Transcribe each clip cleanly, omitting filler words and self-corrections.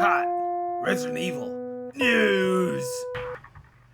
Hot Resident Evil news!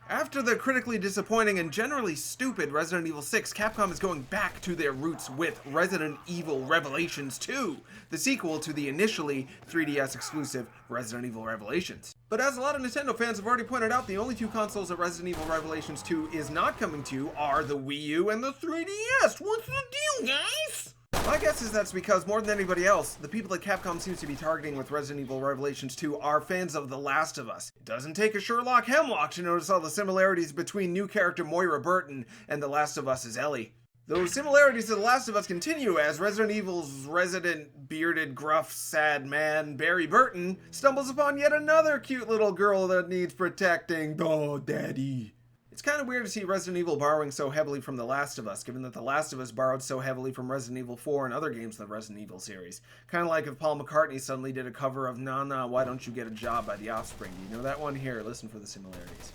After the critically disappointing and generally stupid Resident Evil 6, Capcom is going back to their roots with Resident Evil Revelations 2, the sequel to the initially 3DS exclusive Resident Evil Revelations. But as a lot of Nintendo fans have already pointed out, the only two consoles that Resident Evil Revelations 2 is not coming to are the Wii U and the 3DS. What's the deal, guys? My guess is that's because, more than anybody else, the people that Capcom seems to be targeting with Resident Evil Revelations 2 are fans of The Last of Us. It doesn't take a Sherlock Hemlock to notice all the similarities between new character Moira Burton and The Last of Us' Ellie. Those similarities to The Last of Us continue as Resident Evil's resident bearded, gruff, sad man, Barry Burton, stumbles upon yet another cute little girl that needs protecting. Oh, daddy. It's kind of weird to see Resident Evil borrowing so heavily from The Last of Us, given that The Last of Us borrowed so heavily from Resident Evil 4 and other games in the Resident Evil series. Kind of like if Paul McCartney suddenly did a cover of Nah Nah, Why Don't You Get a Job by The Offspring. Do you know that one? Here, listen for the similarities.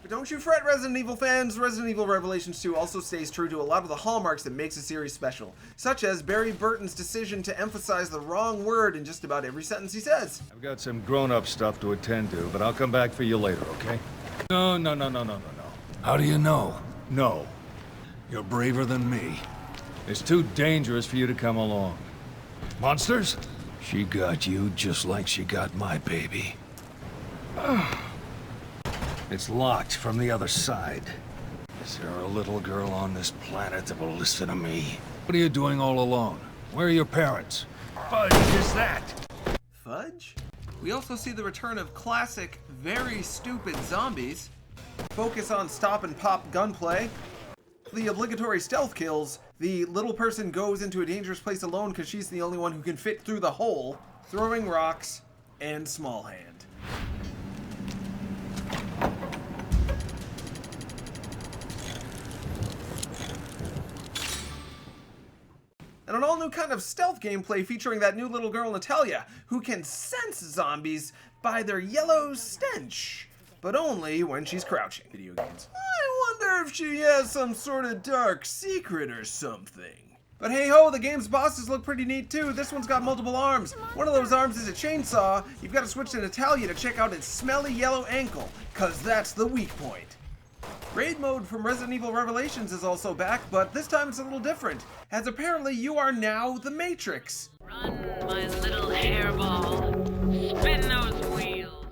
But don't you fret, Resident Evil fans. Resident Evil Revelations 2 also stays true to a lot of the hallmarks that makes the series special, such as Barry Burton's decision to emphasize the wrong word in just about every sentence he says. I've got some grown-up stuff to attend to, but I'll come back for you later, okay? No. How do you know? No. You're braver than me. It's too dangerous for you to come along. Monsters? She got you just like she got my baby. It's locked from the other side. Is there a little girl on this planet that will listen to me? What are you doing all alone? Where are your parents? Fudge is that? Fudge? We also see the return of classic, very stupid zombies. Focus on stop and pop gunplay. The obligatory stealth kills. The little person goes into a dangerous place alone because she's the only one who can fit through the hole. Throwing rocks. And small hand. And an all-new kind of stealth gameplay featuring that new little girl Natalia, who can sense zombies by their yellow stench, but only when she's crouching. Video games. I wonder if she has some sort of dark secret or something. But hey ho, the game's bosses look pretty neat too. This one's got multiple arms. One of those arms is a chainsaw. You've got to switch to Natalia to check out its smelly yellow ankle, cause that's the weak point. Raid mode from Resident Evil Revelations is also back, but this time it's a little different, as apparently you are now the Matrix. Run, my little hairball. Spin those wheels.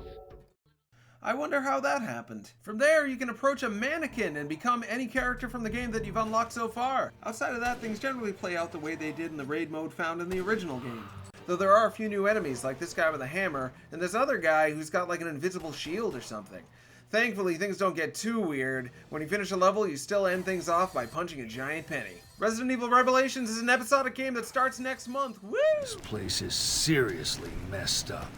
I wonder how that happened. From there, you can approach a mannequin and become any character from the game that you've unlocked so far. Outside of that, things generally play out the way they did in the raid mode found in the original game. Though there are a few new enemies, like this guy with a hammer, and this other guy who's got like an invisible shield or something. Thankfully, things don't get too weird. When you finish a level, you still end things off by punching a giant penny. Resident Evil Revelations is an episodic game that starts next month. Woo! This place is seriously messed up.